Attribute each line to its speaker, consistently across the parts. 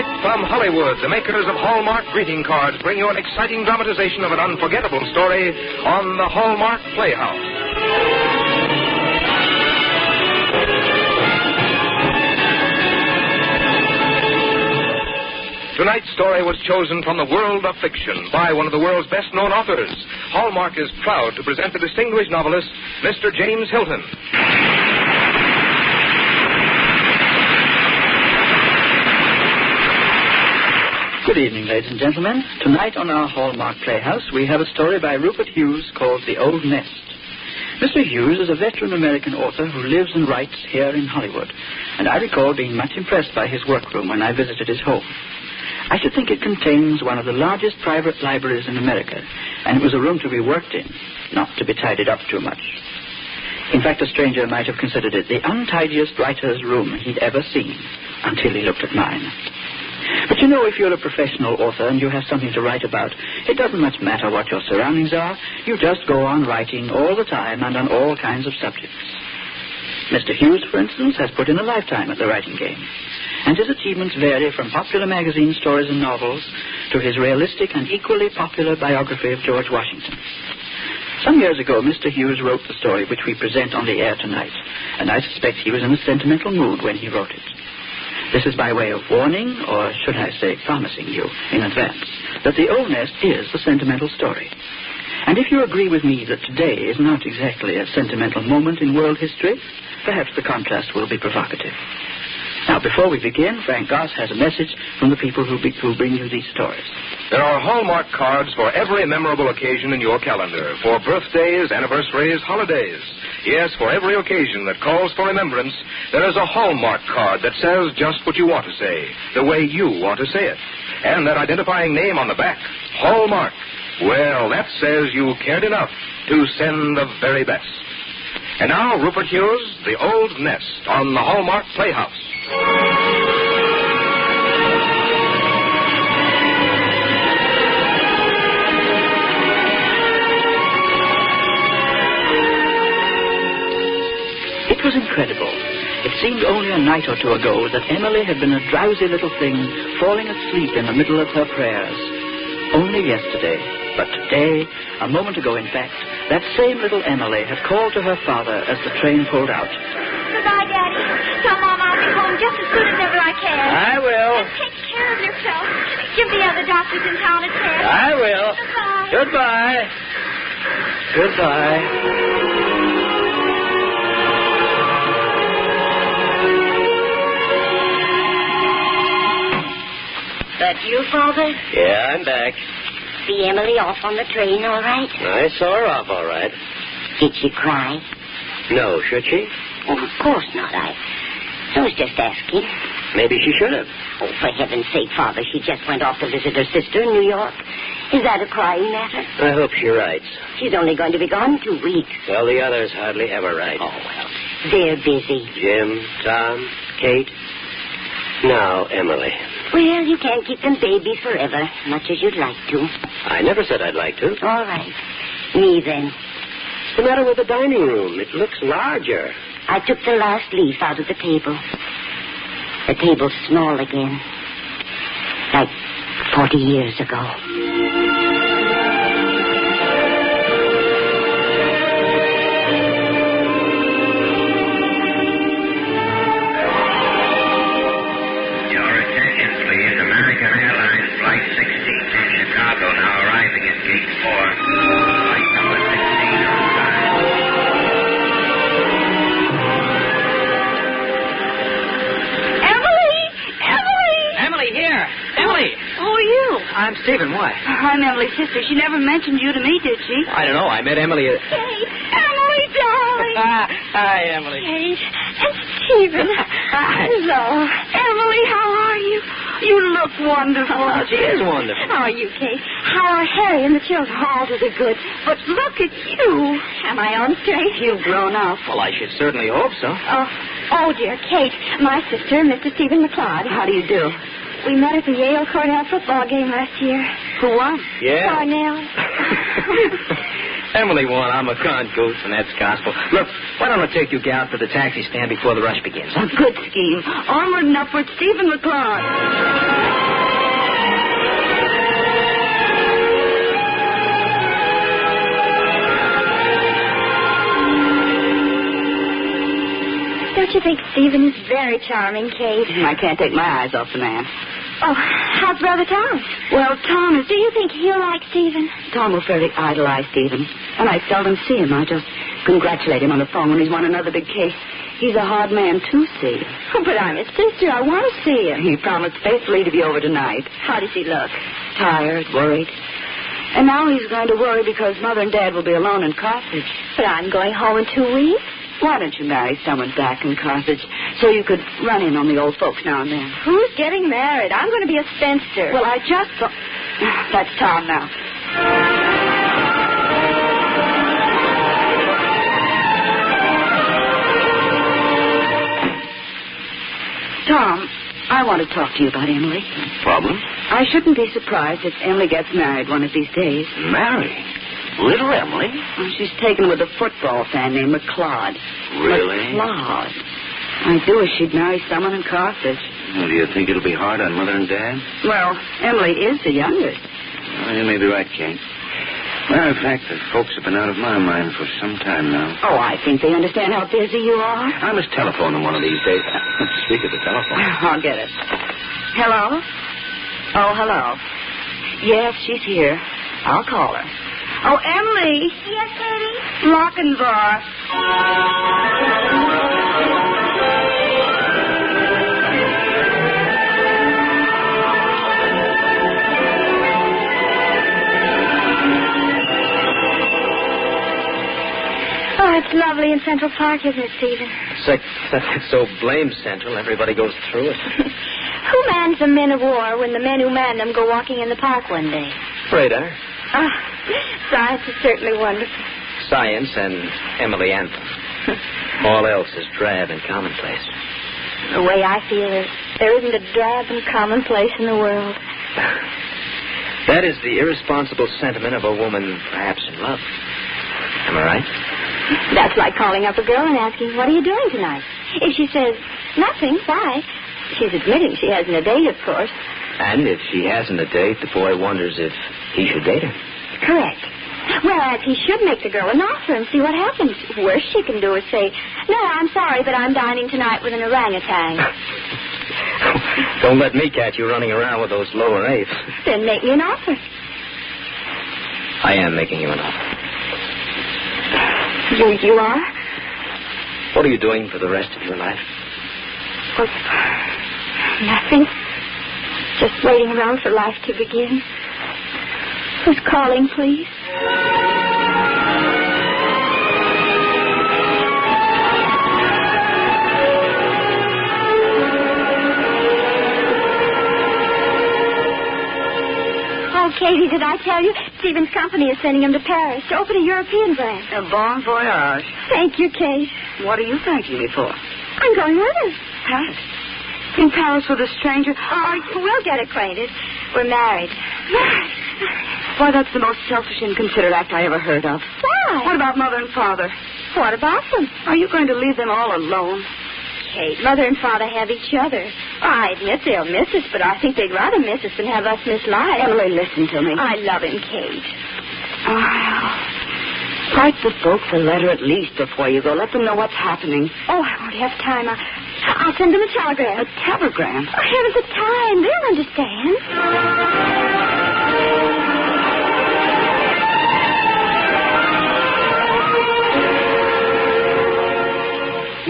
Speaker 1: Tonight, from Hollywood, the makers of Hallmark greeting cards bring you an exciting dramatization of an unforgettable story on the Hallmark Playhouse. Tonight's story was chosen from the world of fiction by one of the world's best-known authors. Hallmark is proud to present the distinguished novelist, Mr. James Hilton.
Speaker 2: Good evening, ladies and gentlemen. Tonight on our Hallmark Playhouse, we have a story by Rupert Hughes called The Old Nest. Mr. Hughes is a veteran American author who lives and writes here in Hollywood, and I recall being much impressed by his workroom when I visited his home. I should think it contains one of the largest private libraries in America, and it was a room to be worked in, not to be tidied up too much. In fact, a stranger might have considered it the untidiest writer's room he'd ever seen, until he looked at mine. But you know, if you're a professional author and you have something to write about, it doesn't much matter what your surroundings are. You just go on writing all the time and on all kinds of subjects. Mr. Hughes, for instance, has put in a lifetime at the writing game, and his achievements vary from popular magazine stories and novels to his realistic and equally popular biography of George Washington. Some years ago, Mr. Hughes wrote the story which we present on the air tonight, and I suspect he was in a sentimental mood when he wrote it. This is by way of warning, or should I say promising you in advance, that The Old Nest is a sentimental story. And if you agree with me that today is not exactly a sentimental moment in world history, perhaps the contrast will be provocative. Now, before we begin, Frank Goss has a message from the people who bring you these stories.
Speaker 1: There are Hallmark cards for every memorable occasion in your calendar, for birthdays, anniversaries, holidays. Yes, for every occasion that calls for remembrance, there is a Hallmark card that says just what you want to say, the way you want to say it. And that identifying name on the back, Hallmark. Well, that says you cared enough to send the very best. And now, Rupert Hughes, The Old Nest on the Hallmark Playhouse.
Speaker 2: It was incredible. It seemed only a night or two ago that Emily had been a drowsy little thing falling asleep in the middle of her prayers. Only yesterday, but today, a moment ago in fact, that same little Emily had called to her father as the train pulled out.
Speaker 3: Goodbye, Daddy. Tell Mom I'll be home just as soon as ever I can.
Speaker 2: I will.
Speaker 3: And take care of yourself. Give the other doctors in town a test.
Speaker 2: I will.
Speaker 3: Goodbye.
Speaker 2: Goodbye.
Speaker 4: That you, Father?
Speaker 5: Yeah, I'm back.
Speaker 4: See Emily off on the train, all right?
Speaker 5: I saw her off all right.
Speaker 4: Did she cry?
Speaker 5: No, should she?
Speaker 4: Oh, of course not. I was just asking.
Speaker 5: Maybe she should have.
Speaker 4: Oh, for heaven's sake, Father, she just went off to visit her sister in New York. Is that a crying matter?
Speaker 5: I hope she writes.
Speaker 4: She's only going to be gone 2 weeks.
Speaker 5: Well, the others hardly ever write.
Speaker 4: Oh, well, they're busy.
Speaker 5: Jim, Tom, Kate. Now, Emily.
Speaker 4: Well, you can't keep them babies forever, much as you'd like to.
Speaker 5: I never said I'd like to.
Speaker 4: All right. Me, then.
Speaker 5: What's the matter with the dining room? It looks larger.
Speaker 4: I took the last leaf out of the table. The table's small again. Like 40 years ago.
Speaker 6: American Airlines Flight 16 to Chicago, now arriving at Gate 4. Flight number 16 on time.
Speaker 3: Emily! Emily!
Speaker 2: Emily, here. Emily!
Speaker 3: Who are you?
Speaker 2: I'm Stephen. Why?
Speaker 3: I'm Emily's sister. She never mentioned you to me, did she?
Speaker 2: I don't know. I met Emily at...
Speaker 3: Kate! Emily, darling!
Speaker 2: Hi, Emily.
Speaker 3: Kate and Stephen. Hello. Emily, how are you? You look wonderful.
Speaker 2: She is wonderful.
Speaker 3: How are you, Kate? How are Harry and the children? All to the good. But look at you. Am I on straight? You've grown up.
Speaker 2: Well, I should certainly hope so.
Speaker 3: Oh, dear, Kate. My sister, Mr. Stephen McLeod. How do you do? We met at the Yale Cornell football game last year. Who won?
Speaker 5: Yeah.
Speaker 3: Cornell.
Speaker 2: Emily won. I'm a con goose, and that's gospel. Look, why don't I take you gals to the taxi stand before the rush begins?
Speaker 3: A good scheme. Onward and upward, Stephen McLeod. Don't you think Stephen is very charming, Kate?
Speaker 4: I can't take my eyes off the man.
Speaker 3: Oh, how's Brother Tom?
Speaker 4: Well, Tom is...
Speaker 3: Do you think he'll like Stephen?
Speaker 4: Tom will fairly idolize Stephen, and I seldom see him. I just congratulate him on the phone when he's won another big case. He's a hard man to see.
Speaker 3: Oh, but I'm his sister. I want to see him.
Speaker 4: He promised faithfully to be over tonight.
Speaker 3: How does he look?
Speaker 4: Tired, worried. And now he's going to worry because Mother and Dad will be alone in Carthage.
Speaker 3: But I'm going home in 2 weeks.
Speaker 4: Why don't you marry someone back in Carthage so you could run in on the old folks now and then?
Speaker 3: Who's getting married? I'm going to be a spinster.
Speaker 4: Well, I just thought... That's Tom now. Tom, I want to talk to you about Emily.
Speaker 5: Problem?
Speaker 4: I shouldn't be surprised if Emily gets married one of these days.
Speaker 5: Marry? Little Emily?
Speaker 4: Well, she's taken with a football fan named McLeod.
Speaker 5: Really?
Speaker 4: McLeod. I do wish she'd marry someone in Carthage.
Speaker 5: Well, do you think it'll be hard on Mother and Dad?
Speaker 4: Well, Emily is the youngest.
Speaker 5: Well, you may be right, Kate. Matter of fact, the folks have been out of my mind for some time now.
Speaker 4: Oh, I think they understand how busy you are.
Speaker 5: I must telephone them one of these days. Speak of the telephone.
Speaker 4: I'll get it. Hello? Oh, hello. Yes, she's here. I'll call her. Oh, Emily.
Speaker 3: Yes, Katie?
Speaker 4: Lochinvar.
Speaker 3: Oh, it's lovely in Central Park, isn't it, Stephen?
Speaker 7: It's so blamed central, everybody goes through it.
Speaker 3: Who mans the men of war when the men who man them go walking in the park one day?
Speaker 7: Radar,
Speaker 3: Ah, science is certainly wonderful.
Speaker 7: science, and Emily Anthem. All else is drab and commonplace.
Speaker 3: The way I feel is there isn't a drab and commonplace in the world.
Speaker 7: That is the irresponsible sentiment of a woman perhaps in love. Am I right?
Speaker 3: That's like calling up a girl and asking, what are you doing tonight? If she says, nothing, why? She's admitting she hasn't a date, of course.
Speaker 7: And if she hasn't a date, the boy wonders if he should date her.
Speaker 3: Correct. Whereas he should make the girl an offer and see what happens. Worst she can do is say, no, I'm sorry, but I'm dining tonight with an orangutan.
Speaker 7: Don't let me catch you running around with those lower eighths.
Speaker 3: Then make me an offer.
Speaker 7: I am making you an offer.
Speaker 3: You are?
Speaker 7: What are you doing for the rest of your life?
Speaker 3: Well, nothing. Just waiting around for life to begin. Who's calling, please? Oh, Katie, did I tell you? Stephen's company is sending him to Paris to open a European branch.
Speaker 4: A bon voyage.
Speaker 3: Thank you, Kate.
Speaker 4: What are you thanking me for?
Speaker 3: I'm going with him.
Speaker 4: Paris. In Paris with a stranger?
Speaker 3: Oh, we'll get acquainted. We're married.
Speaker 4: Why, that's the most selfish, inconsiderate act I ever heard of.
Speaker 3: Why?
Speaker 4: What about Mother and Father?
Speaker 3: What about them?
Speaker 4: Are you going to leave them all alone?
Speaker 3: Kate, Mother and Father have each other. I admit they'll miss us, but I think they'd rather miss us than have us miss life.
Speaker 4: Emily, listen to me.
Speaker 3: I love him, Kate.
Speaker 4: Write the folks a letter at least before you go. Let them know what's happening.
Speaker 3: Oh, I won't have time. I'll send them a telegram.
Speaker 4: A telegram?
Speaker 3: Oh, heavens, the time. They'll understand.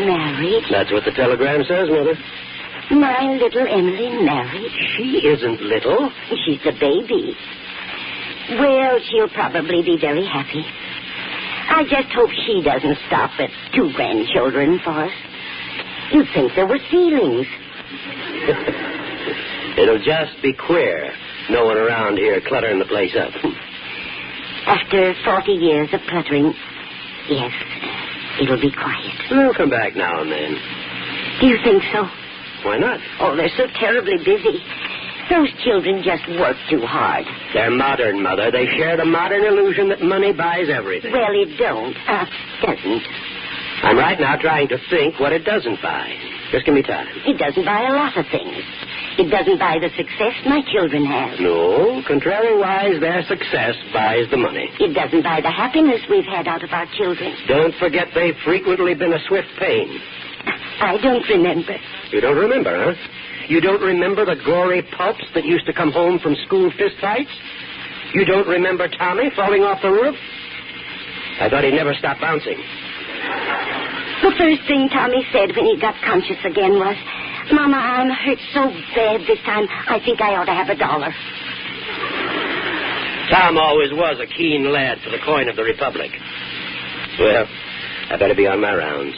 Speaker 4: Married?
Speaker 5: That's what the telegram says, Mother.
Speaker 4: My little Emily married?
Speaker 5: She isn't little.
Speaker 4: She's a baby. Well, she'll probably be very happy. I just hope she doesn't stop at 2 grandchildren for us. You'd think there were ceilings.
Speaker 5: It'll just be queer. No one around here cluttering the place up.
Speaker 4: After 40 years of cluttering, yes, it'll be quiet.
Speaker 5: They'll come back now and then.
Speaker 4: Do you think so?
Speaker 5: Why not?
Speaker 4: Oh, they're so terribly busy. Those children just work too hard.
Speaker 5: They're modern, Mother. They share the modern illusion that money buys everything.
Speaker 4: Well, it doesn't.
Speaker 5: I'm right now trying to think what it doesn't buy. Just give me time.
Speaker 4: It doesn't buy a lot of things. It doesn't buy the success my children have.
Speaker 5: No, contrariwise, their success buys the money.
Speaker 4: It doesn't buy the happiness we've had out of our children.
Speaker 5: Don't forget they've frequently been a swift pain.
Speaker 4: I don't remember.
Speaker 8: You don't remember, huh? You don't remember the gory pups that used to come home from school fistfights? You don't remember Tommy falling off the roof? I thought he'd never stop bouncing.
Speaker 4: The first thing Tommy said when he got conscious again was, Mama, I'm hurt so bad this time, I think I ought to have $1.
Speaker 8: Tom always was a keen lad for the coin of the Republic. Well, I better be on my rounds.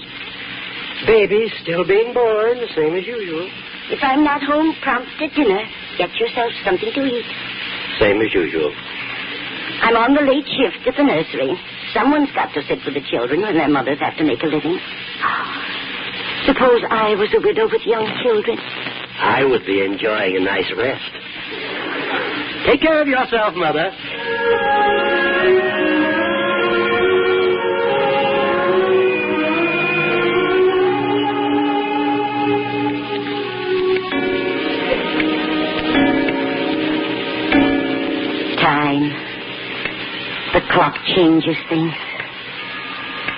Speaker 8: Baby's still being born, the same as usual.
Speaker 4: If I'm not home prompt at dinner, get yourself something to eat.
Speaker 8: Same as usual.
Speaker 4: I'm on the late shift at the nursery. Someone's got to sit with the children when their mothers have to make a living. Suppose I was a widow with young children.
Speaker 8: I would be enjoying a nice rest. Take care of yourself, Mother.
Speaker 4: Time. The clock changes things.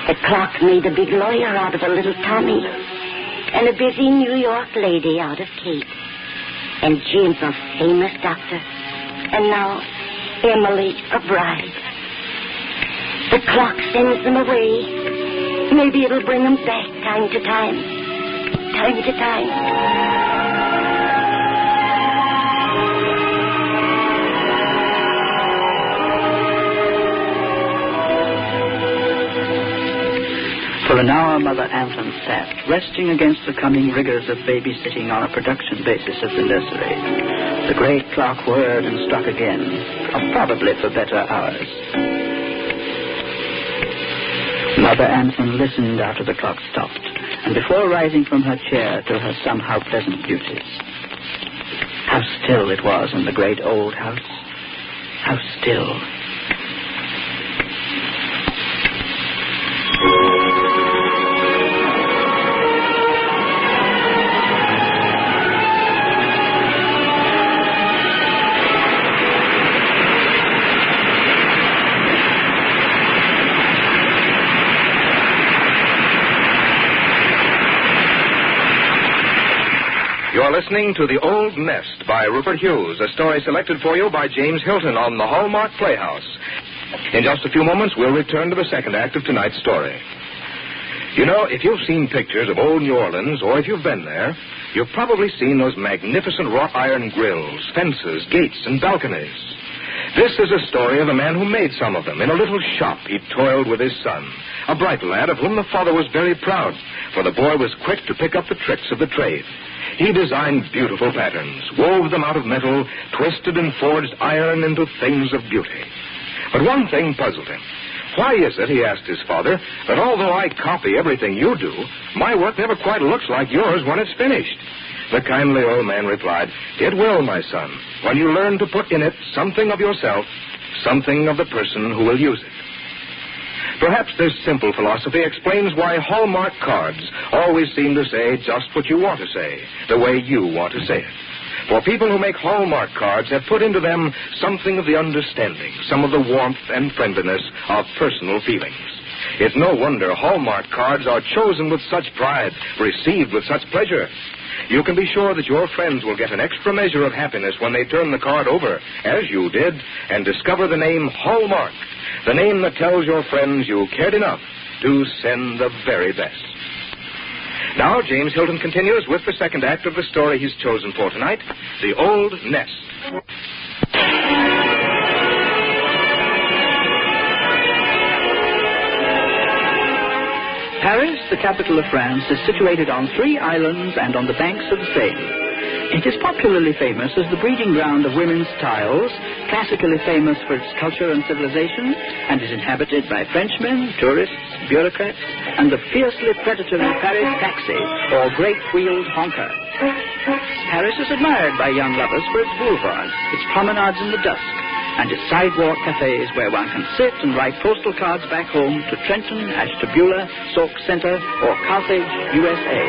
Speaker 4: The clock made a big lawyer out of a little Tommy, and a busy New York lady out of Kate, and Jim a famous doctor, and now Emily a bride. The clock sends them away. Maybe it'll bring them back time to time. Time to time.
Speaker 2: For an hour, Mother Anthony sat, resting against the coming rigors of babysitting on a production basis at the nursery. The great clock whirred and struck again, probably for better hours. Mother Anthony listened after the clock stopped, and before rising from her chair to her somehow pleasant duties. How still it was in the great old house. How still.
Speaker 1: You're listening to The Old Nest by Rupert Hughes, a story selected for you by James Hilton on the Hallmark Playhouse. In just a few moments, we'll return to the second act of tonight's story. You know, if you've seen pictures of old New Orleans, or if you've been there, you've probably seen those magnificent wrought iron grills, fences, gates, and balconies. This is a story of a man who made some of them in a little shop he toiled with his son, a bright lad of whom the father was very proud, for the boy was quick to pick up the tricks of the trade. He designed beautiful patterns, wove them out of metal, twisted and forged iron into things of beauty. But one thing puzzled him. Why is it, he asked his father, that although I copy everything you do, my work never quite looks like yours when it's finished? The kindly old man replied, It will, my son, when you learn to put in it something of yourself, something of the person who will use it. Perhaps this simple philosophy explains why Hallmark cards always seem to say just what you want to say, the way you want to say it. For people who make Hallmark cards have put into them something of the understanding, some of the warmth and friendliness of personal feelings. It's no wonder Hallmark cards are chosen with such pride, received with such pleasure. You can be sure that your friends will get an extra measure of happiness when they turn the card over, as you did, and discover the name Hallmark, the name that tells your friends you cared enough to send the very best. Now, James Hilton continues with the second act of the story he's chosen for tonight, The Old Nest.
Speaker 2: Paris, the capital of France, is situated on 3 islands and on the banks of the Seine. It is popularly famous as the breeding ground of women's styles, classically famous for its culture and civilization, and is inhabited by Frenchmen, tourists, bureaucrats, and the fiercely predatory Paris taxi, or great-wheeled honker. Paris is admired by young lovers for its boulevards, its promenades in the dusk, and its sidewalk cafes where one can sit and write postal cards back home to Trenton, Ashtabula, Sauk Centre, or Carthage, USA.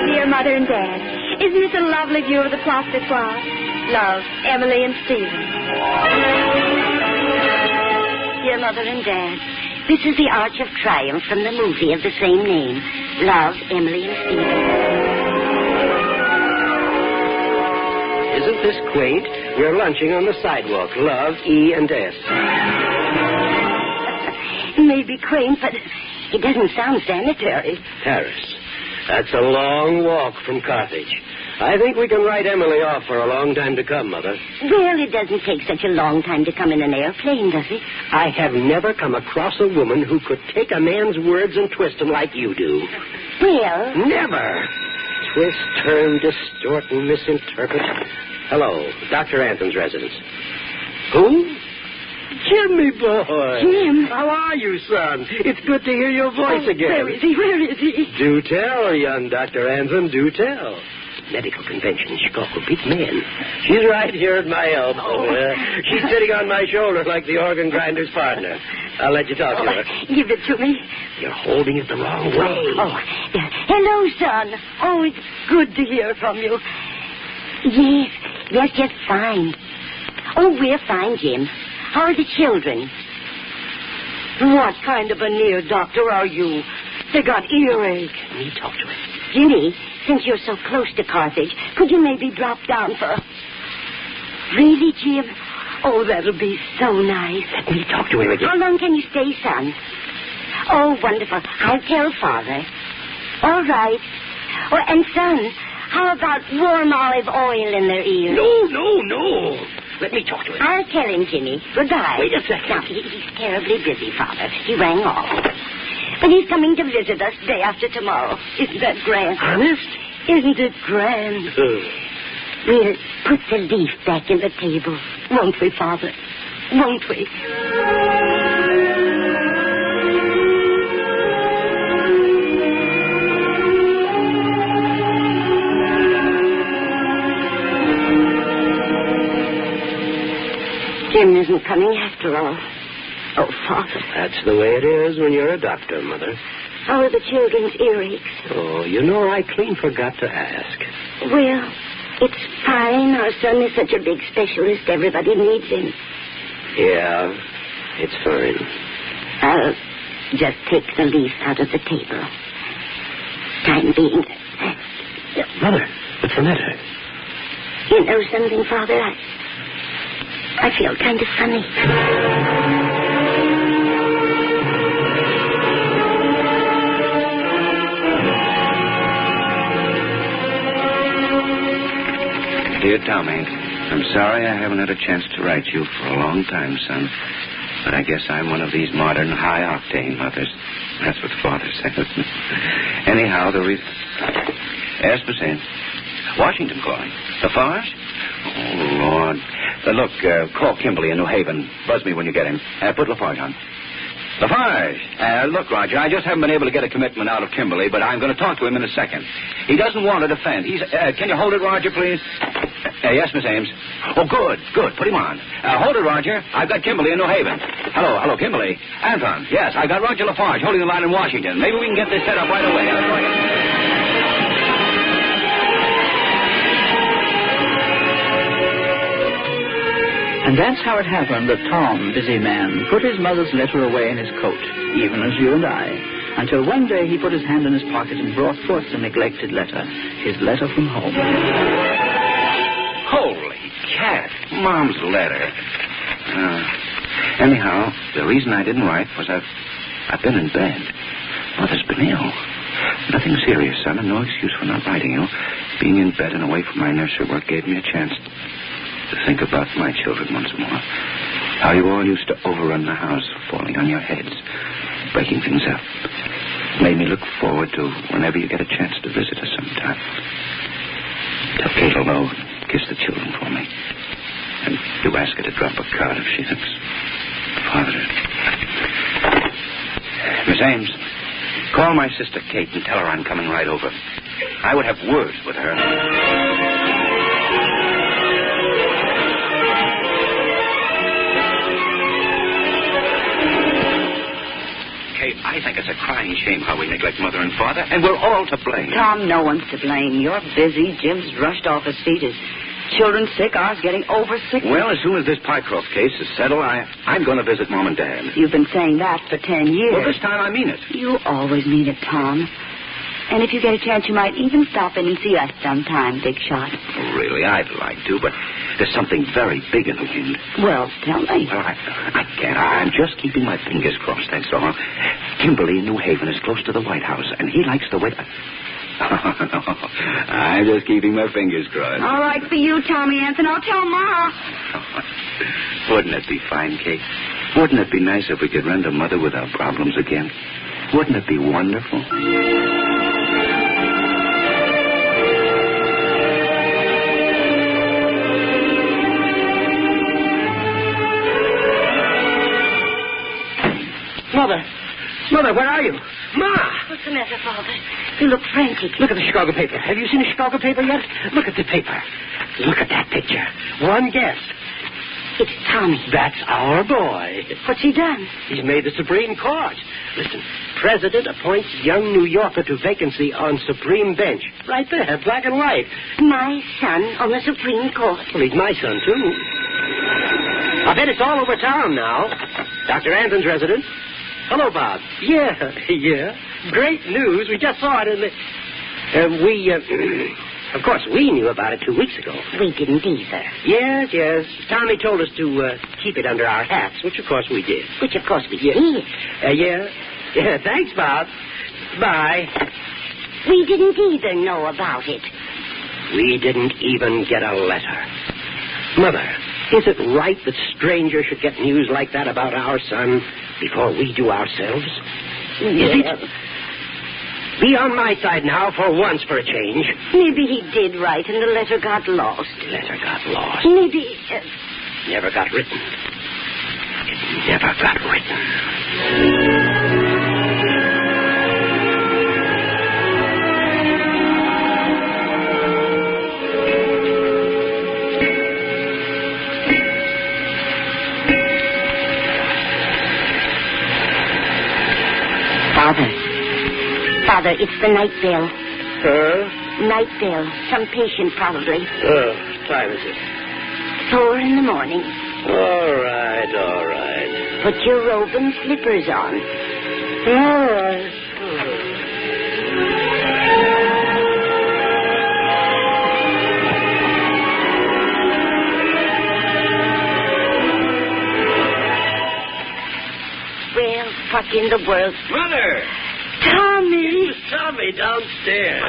Speaker 3: Dear Mother and Dad, isn't this a lovely view of the Place des Trois? Love, Emily and Stephen.
Speaker 4: Dear Mother and Dad, This is the Arch of Triumph from the movie of the same name. Love, Emily and Stephen.
Speaker 8: Isn't this quaint? We're lunching on the sidewalk. Love, E and S.
Speaker 4: Maybe quaint, but it doesn't sound sanitary.
Speaker 8: Paris. That's a long walk from Carthage. I think we can write Emily off for a long time to come, Mother.
Speaker 4: Well, it doesn't take such a long time to come in an airplane, does it?
Speaker 8: I have never come across a woman who could take a man's words and twist them like you do.
Speaker 4: Well...
Speaker 8: Never. Twist, turn, distort, and misinterpret. Hello, Dr. Anthon's residence. Who? Jimmy boy.
Speaker 4: Jim.
Speaker 8: How are you, son? It's good to hear your voice again.
Speaker 4: Where is he? Where is he?
Speaker 8: Do tell, young Dr. Anthon, do tell. Medical convention in Chicago, big man. She's right here at my elbow. She's sitting on my shoulder like the organ grinder's partner. I'll let you talk to her.
Speaker 4: Give it to me.
Speaker 8: You're holding it the wrong way.
Speaker 4: Oh, hello, son. Oh, it's good to hear from you. Yes, just fine. Oh, we're fine, Jim. How are the children? What kind of an ear doctor are you? They got earache.
Speaker 8: Let me talk to her.
Speaker 4: Jimmy, since you're so close to Carthage, could you maybe drop down for... Really, Jim? Oh, that'll be so nice.
Speaker 8: Let me talk to him again.
Speaker 4: How long can you stay, son? Oh, wonderful. I'll tell Father. All right. Oh, and son, how about warm olive oil in their ears?
Speaker 8: No. Let me talk to him.
Speaker 4: I'll tell him, Jimmy. Goodbye.
Speaker 8: Wait a second.
Speaker 4: Now, he's terribly busy, Father. He rang off. But he's coming to visit us day after tomorrow. Isn't that grand?
Speaker 8: Honest?
Speaker 4: Isn't it grand? We'll put the leaf back in the table. Won't we, Father? Won't we? Jim isn't coming after all. Oh, Father.
Speaker 8: That's the way it is when you're a doctor, Mother.
Speaker 4: How are the children's earaches?
Speaker 8: Oh, you know, I clean forgot to ask.
Speaker 4: Well, it's fine. Our son is such a big specialist. Everybody needs him.
Speaker 8: Yeah, it's fine.
Speaker 4: I'll just take the leaf out of the table. Time being.
Speaker 8: Mother, what's the matter?
Speaker 4: You know something, Father? I feel kind of funny.
Speaker 5: Dear Tommy, I'm sorry I haven't had a chance to write you for a long time, son. But I guess I'm one of these modern high-octane mothers. That's what Father says. Anyhow, Yes, Miss Ann. Washington calling. Lafarge? Oh, Lord. Look, call Kimberly in New Haven. Buzz me when you get him. Put Lafarge on. Lafarge. Look, Roger, I just haven't been able to get a commitment out of Kimberly, but I'm going to talk to him in a second. He doesn't want to defend. Can you hold it, Roger, please? Yes, Miss Ames. Oh, good. Put him on. Hold it, Roger. I've got Kimberly in New Haven. Hello, Kimberly. Anton. Yes, I got Roger Lafarge holding the line in Washington. Maybe we can get this set up right away.
Speaker 2: And that's how it happened that Tom, busy man, put his mother's letter away in his coat, even as you and I, until one day he put his hand in his pocket and brought forth the neglected letter, his letter from home.
Speaker 5: Holy cat, Mom's letter. Anyhow, the reason I didn't write was I've been in bed. Mother's been ill. Nothing serious, son, and no excuse for not writing you. Being in bed and away from my nursery work gave me a chance to think about my children once more. How you all used to overrun the house, falling on your heads, breaking things up. Made me look forward to whenever you get a chance to visit us sometime. Tell Kate hello, kiss the children for me. And do ask her to drop a card if she thinks Father. Miss Ames, call my sister Kate and tell her I'm coming right over. I would have words with her. I think it's a crying shame how we neglect Mother and Father, and we're all to blame.
Speaker 3: Tom, no one's to blame. You're busy. Jim's rushed off his feet. His
Speaker 2: Children sick, ours getting over sick.
Speaker 5: Well, as soon as this Pycroft case is settled, I'm going to visit Mom and Dad.
Speaker 2: You've been saying that for 10 years.
Speaker 5: Well, this time I mean it.
Speaker 2: You always mean it, Tom. And if you get a chance, you might even stop in and see us sometime, Big Shot.
Speaker 5: Oh, really, I'd like to, but there's something very big in the wind.
Speaker 2: Well, tell me.
Speaker 5: Well, I can't. I'm just keeping my fingers crossed, that's all. Kimberly in New Haven is close to the White House, and he likes the way... Oh, no. I'm just keeping my fingers crossed.
Speaker 3: All right for you, Tommy Anthony. I'll tell Ma.
Speaker 5: Wouldn't it be fine, Kate? Wouldn't it be nice if we could run to Mother without problems again? Wouldn't it be wonderful?
Speaker 8: Mother, where are you? Ma!
Speaker 4: What's the matter, Father? You look frantic.
Speaker 8: Look at the Chicago paper. Have you seen the Chicago paper yet? Look at the paper. Look at that picture. One guess.
Speaker 4: It's Tommy.
Speaker 8: That's our boy.
Speaker 4: What's he done?
Speaker 8: He's made the Supreme Court. Listen, President appoints young New Yorker to vacancy on Supreme Bench. Right there, black and white.
Speaker 4: My son on the Supreme Court.
Speaker 8: Well, he's my son, too. I bet it's all over town now. Dr. Anthon's residence. Hello, Bob. Yeah. Great news. We just saw it in the... Of course, we knew about it 2 weeks ago.
Speaker 4: We didn't either.
Speaker 8: Yes. Tommy told us to keep it under our hats, which, of course, we did.
Speaker 4: Which, of course, we did.
Speaker 8: Yeah, thanks, Bob. Bye.
Speaker 4: We didn't either know about it.
Speaker 8: We didn't even get a letter. Mother, is it right that strangers should get news like that about our son before we do ourselves?
Speaker 4: Yeah.
Speaker 8: Is it? Be on my side now for once for a change.
Speaker 4: Maybe he did write and the letter got lost.
Speaker 8: Letter got lost.
Speaker 4: Maybe...
Speaker 8: Never got written. It never got written.
Speaker 4: Father, it's the night bell.
Speaker 8: Huh?
Speaker 4: Night bell. Some patient, probably.
Speaker 8: What time is it?
Speaker 4: 4 in the morning.
Speaker 8: All right.
Speaker 4: Put your robe and slippers on.
Speaker 8: All right.
Speaker 4: Well, what in the world?
Speaker 8: Mother!
Speaker 4: Tommy!
Speaker 8: Tommy downstairs.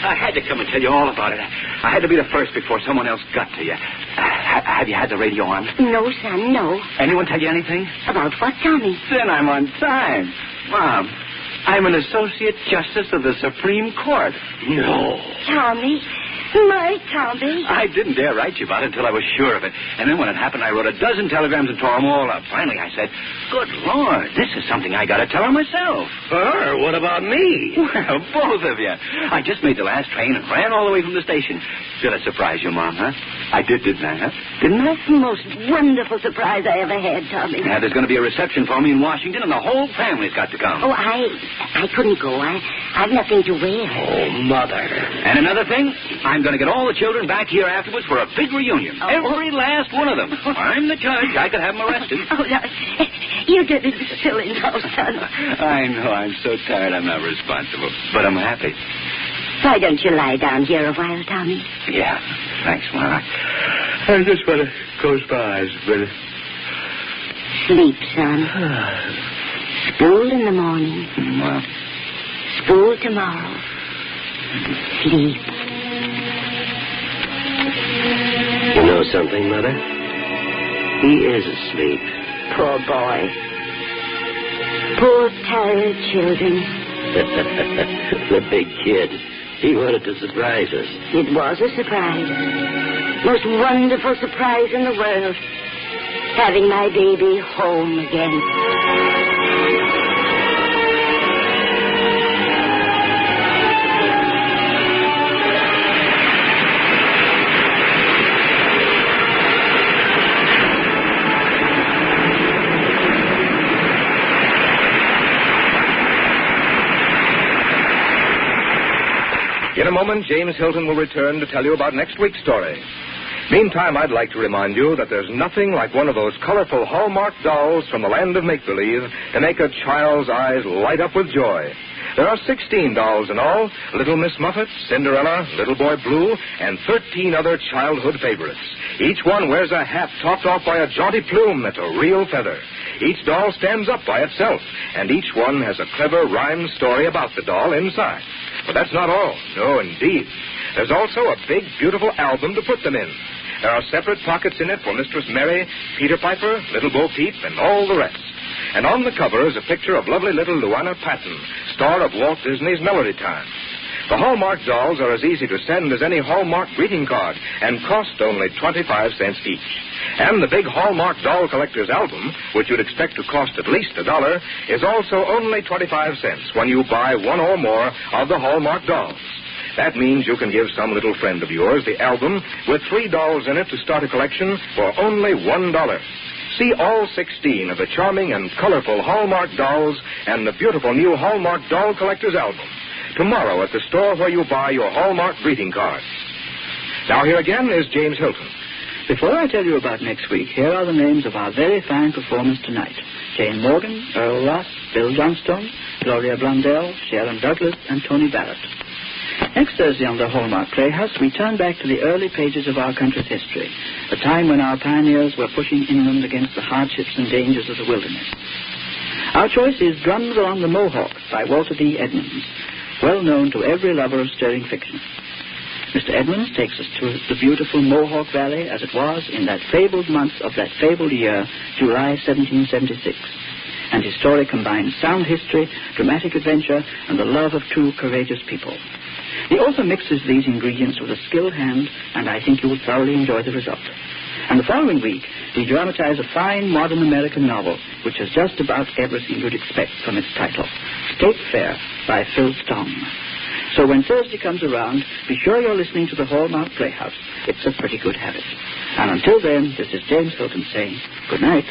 Speaker 5: I had to come and tell you all about it. I had to be the first before someone else got to you. Have you had the radio on?
Speaker 4: No, son, no.
Speaker 5: Anyone tell you anything?
Speaker 4: About what, Tommy?
Speaker 5: Then I'm on time. Mom, I'm an Associate Justice of the Supreme Court.
Speaker 8: No.
Speaker 4: Tommy? My Tommy?
Speaker 5: I didn't dare write you about it until I was sure of it. And then when it happened, I wrote a dozen telegrams and tore them all up. Finally, I said, good Lord, this is something I got to tell her myself.
Speaker 8: Her? What about me?
Speaker 5: Well, both of you. I just made the last train and ran all the way from the station. Did I surprise you, Mom, huh? I did, didn't I, huh? Didn't I?
Speaker 4: Most wonderful surprise I ever had, Tommy.
Speaker 5: Yeah, there's going to be a reception for me in Washington, and the whole family's got to come.
Speaker 4: Oh, I couldn't go. I've nothing to wear.
Speaker 8: Oh, Mother.
Speaker 5: And another thing, I'm going to get all the children back here afterwards for a big reunion.
Speaker 4: Oh.
Speaker 5: Every last one of them. I'm the judge. I could have them arrested.
Speaker 4: Oh, no. You did it silly now, son.
Speaker 5: I know. I'm so tired I'm not responsible. But I'm happy.
Speaker 4: Why don't you lie down here a while, Tommy?
Speaker 5: Yeah. Thanks, Mom. I just want to close my eyes a minute.
Speaker 4: Sleep, son. School in the morning.
Speaker 5: Well,
Speaker 4: School tomorrow. Sleep.
Speaker 8: You know something, Mother? He is asleep.
Speaker 4: Poor boy. Poor tired children.
Speaker 8: The big kid. He wanted to surprise us.
Speaker 4: It was a surprise. Most wonderful surprise in the world. Having my baby home again.
Speaker 1: In a moment, James Hilton will return to tell you about next week's story. Meantime, I'd like to remind you that there's nothing like one of those colorful Hallmark dolls from the land of make-believe to make a child's eyes light up with joy. There are 16 dolls in all: Little Miss Muffet, Cinderella, Little Boy Blue, and 13 other childhood favorites. Each one wears a hat topped off by a jaunty plume that's a real feather. Each doll stands up by itself, and each one has a clever rhymed story about the doll inside. But that's not all. No, indeed. There's also a big, beautiful album to put them in. There are separate pockets in it for Mistress Mary, Peter Piper, Little Bo Peep, and all the rest. And on the cover is a picture of lovely little Luana Patton, star of Walt Disney's Melody Time. The Hallmark dolls are as easy to send as any Hallmark greeting card and cost only 25 cents each. And the big Hallmark doll collector's album, which you'd expect to cost at least $1, is also only 25 cents when you buy one or more of the Hallmark dolls. That means you can give some little friend of yours the album with 3 dolls in it to start a collection for only $1. See all 16 of the charming and colorful Hallmark dolls and the beautiful new Hallmark doll collector's album tomorrow at the store where you buy your Hallmark greeting cards. Now here again is James Hilton.
Speaker 2: Before I tell you about next week, here are the names of our very fine performers tonight: Jane Morgan, Earl Ross, Bill Johnstone, Gloria Blundell, Sharon Douglas, and Tony Barrett. Next Thursday on the Hallmark Playhouse, we turn back to the early pages of our country's history, a time when our pioneers were pushing inland against the hardships and dangers of the wilderness. Our choice is Drums Along the Mohawk by Walter D. Edmonds, well known to every lover of stirring fiction. Mr. Edmonds takes us to the beautiful Mohawk Valley as it was in that fabled month of that fabled year, July 1776. And his story combines sound history, dramatic adventure, and the love of two courageous people. The author mixes these ingredients with a skilled hand, and I think you will thoroughly enjoy the result. And the following week, he dramatized a fine modern American novel, which has just about everything you'd expect from its title, State Fair by Phil Stong. So when Thursday comes around, be sure you're listening to the Hallmark Playhouse. It's a pretty good habit. And until then, this is James Hilton saying good night.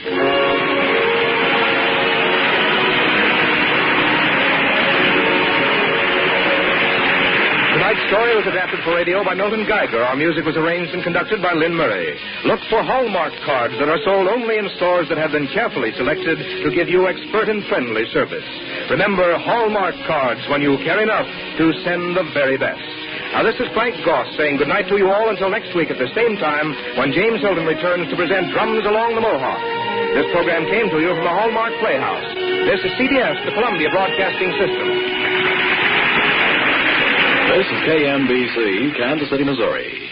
Speaker 1: Tonight's story was adapted for radio by Milton Geiger. Our music was arranged and conducted by Lynn Murray. Look for Hallmark cards that are sold only in stores that have been carefully selected to give you expert and friendly service. Remember, Hallmark cards when you care enough to send the very best. Now, this is Frank Goss saying goodnight to you all until next week at the same time when James Hilton returns to present Drums Along the Mohawk. This program came to you from the Hallmark Playhouse. This is CBS, the Columbia Broadcasting System.
Speaker 9: This is KMBC, Kansas City, Missouri.